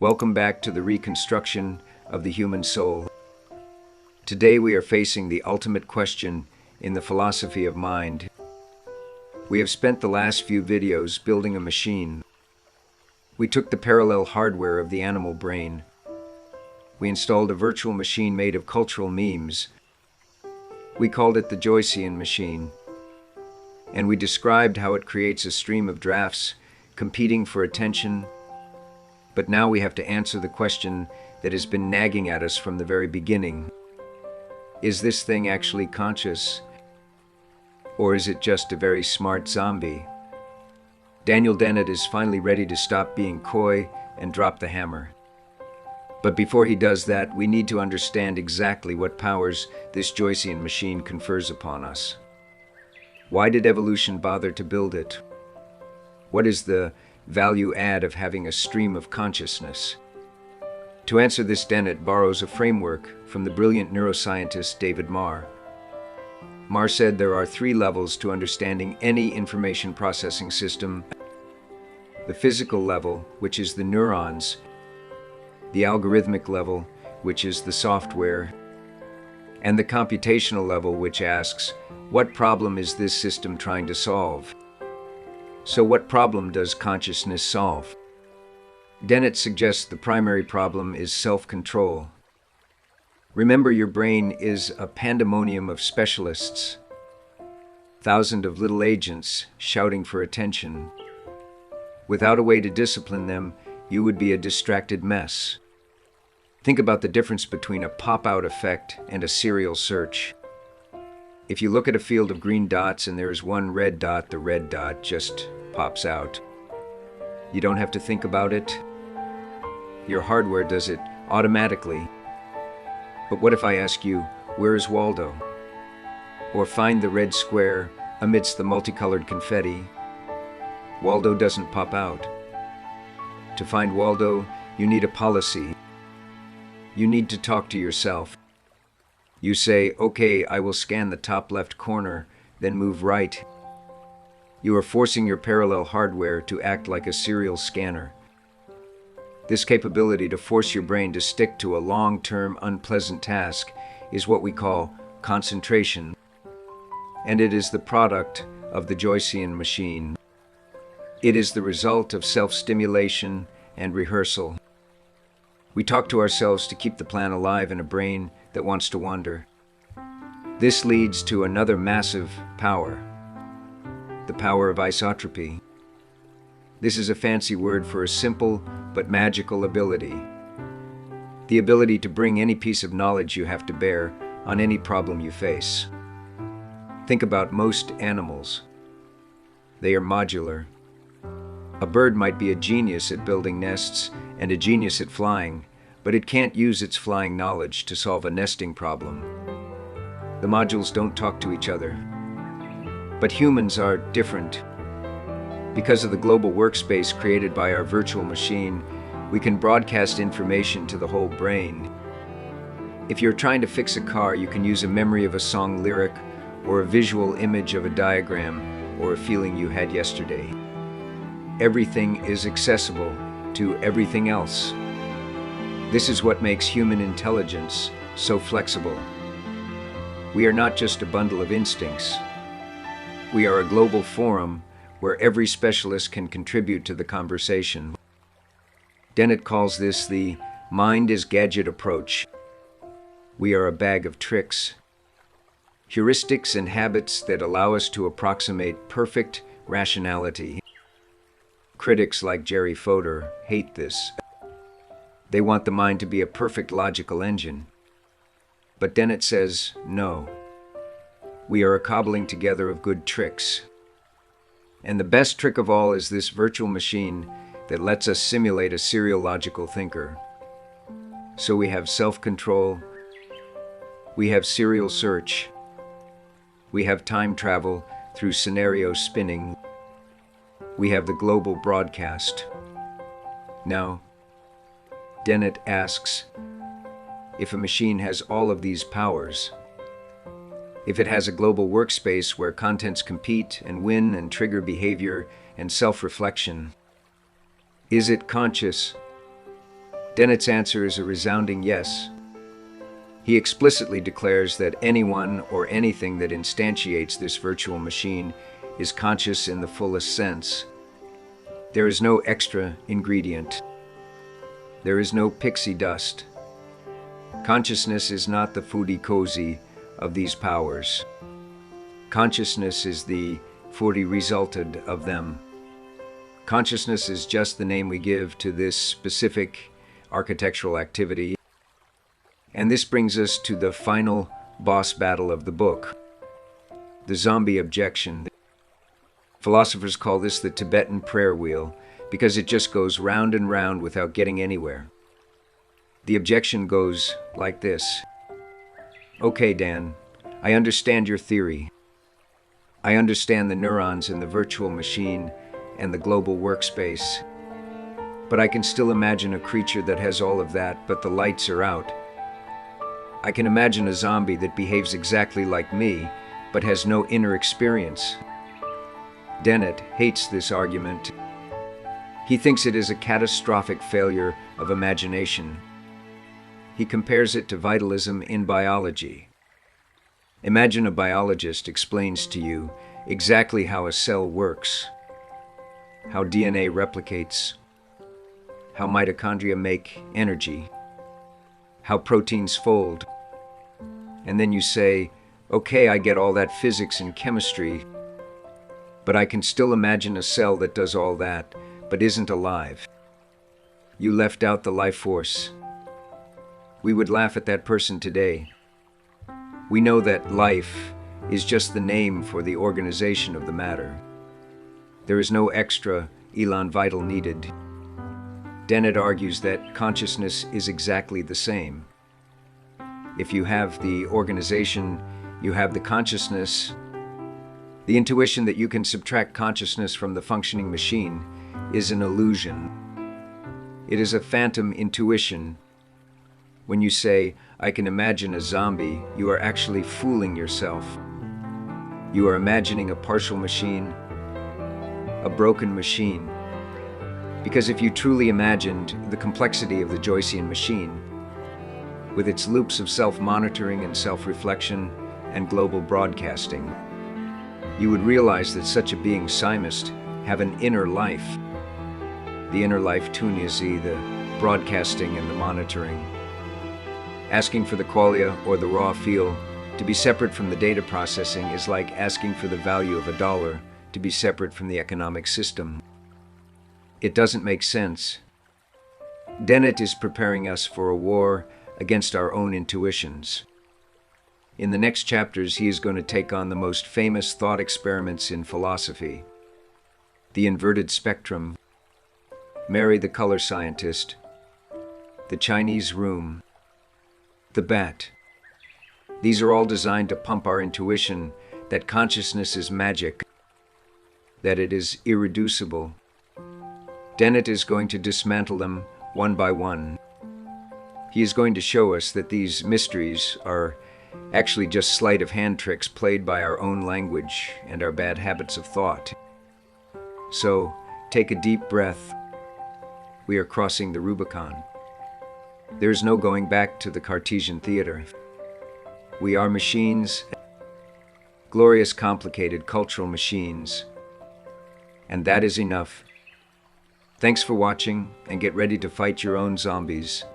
Welcome back to the reconstruction of the human soul. Today we are facing the ultimate question in the philosophy of mind. We have spent the last few videos building a machine. We took the parallel hardware of the animal brain. We installed a virtual machine made of cultural memes. We called it the Joycean Machine. And we described how it creates a stream of drafts competing for attention. But now we have to answer the question that has been nagging at us from the very beginning. Is this thing actually conscious? Or is it just a very smart zombie? Daniel Dennett is finally ready to stop being coy and drop the hammer. But before he does that, we need to understand exactly what powers this Joycean machine confers upon us. Why did evolution bother to build it? What is the value add of having a stream of consciousness? To answer this, Dennett borrows a framework from the brilliant neuroscientist David Marr. Marr said there are 3 levels to understanding any information processing system: the physical level, which is the neurons; the algorithmic level, which is the software; and the computational level, which asks, what problem is this system trying to solve? So what problem does consciousness solve? Dennett suggests the primary problem is self-control. Remember, your brain is a pandemonium of specialists, thousands of little agents shouting for attention. Without a way to discipline them, you would be a distracted mess. Think about the difference between a pop-out effect and a serial search. If you look at a field of green dots and there is one red dot, the red dot just pops out. You don't have to think about it. Your hardware does it automatically. But what if I ask you, where is Waldo? Or find the red square amidst the multicolored confetti? Waldo doesn't pop out. To find Waldo, you need a policy. You need to talk to yourself. You say, okay, I will scan the top left corner, then move right. You are forcing your parallel hardware to act like a serial scanner. This capability to force your brain to stick to a long-term, unpleasant task is what we call concentration. And it is the product of the Joycean machine. It is the result of self-stimulation and rehearsal. We talk to ourselves to keep the plan alive in a brain that wants to wander. This leads to another massive power, the power of isotropy. This is a fancy word for a simple but magical ability. The ability to bring any piece of knowledge you have to bear on any problem you face. Think about most animals. They are modular. A bird might be a genius at building nests and a genius at flying, but it can't use its flying knowledge to solve a nesting problem. The modules don't talk to each other. But humans are different. Because of the global workspace created by our virtual machine, we can broadcast information to the whole brain. If you're trying to fix a car, you can use a memory of a song lyric, or a visual image of a diagram, or a feeling you had yesterday. Everything is accessible to everything else. This is what makes human intelligence so flexible. We are not just a bundle of instincts. We are a global forum where every specialist can contribute to the conversation. Dennett calls this the mind is gadget approach. We are a bag of tricks, heuristics and habits that allow us to approximate perfect rationality. Critics like Jerry Fodor hate this. They want the mind to be a perfect logical engine. But Dennett says, no. We are a cobbling together of good tricks. And the best trick of all is this virtual machine that lets us simulate a serial logical thinker. So we have self-control, we have serial search, we have time travel through scenario spinning, we have the global broadcast. Now, Dennett asks, if a machine has all of these powers, if it has a global workspace where contents compete and win and trigger behavior and self-reflection, is it conscious? Dennett's answer is a resounding yes. He explicitly declares that anyone or anything that instantiates this virtual machine is conscious in the fullest sense. There is no extra ingredient. There is no pixie dust. Consciousness is not the foodie cozy of these powers. Consciousness is the foodie resulted of them. Consciousness is just the name we give to this specific architectural activity. And this brings us to the final boss battle of the book, the Zombie Objection. Philosophers call this the Tibetan prayer wheel because it just goes round and round without getting anywhere. The objection goes like this. Okay, Dan, I understand your theory. I understand the neurons in the virtual machine and the global workspace. But I can still imagine a creature that has all of that, but the lights are out. I can imagine a zombie that behaves exactly like me, but has no inner experience. Dennett hates this argument. He thinks it is a catastrophic failure of imagination. He compares it to vitalism in biology. Imagine a biologist explains to you exactly how a cell works, how DNA replicates, how mitochondria make energy, how proteins fold. And then you say, okay, I get all that physics and chemistry, but I can still imagine a cell that does all that, but isn't alive. You left out the life force. We would laugh at that person today. We know that life is just the name for the organization of the matter. There is no extra elan vital needed. Dennett argues that consciousness is exactly the same. If you have the organization, you have the consciousness. The intuition that you can subtract consciousness from the functioning machine is an illusion. It is a phantom intuition. When you say, I can imagine a zombie, you are actually fooling yourself. You are imagining a partial machine, a broken machine. Because if you truly imagined the complexity of the Joycean machine, with its loops of self-monitoring and self-reflection and global broadcasting, you would realize that such a being must have an inner life. The inner life tune is the broadcasting and the monitoring. Asking for the qualia or the raw feel to be separate from the data processing is like asking for the value of $1 to be separate from the economic system. It doesn't make sense. Dennett is preparing us for a war against our own intuitions. In the next chapters, he is going to take on the most famous thought experiments in philosophy. The inverted spectrum, Mary the color scientist, the Chinese room, the bat. These are all designed to pump our intuition that consciousness is magic, that it is irreducible. Dennett is going to dismantle them one by one. He is going to show us that these mysteries are actually just sleight of hand tricks played by our own language and our bad habits of thought. So, take a deep breath. We are crossing the Rubicon. There is no going back to the Cartesian theater. We are machines, glorious, complicated cultural machines. And that is enough. Thanks for watching, and get ready to fight your own zombies.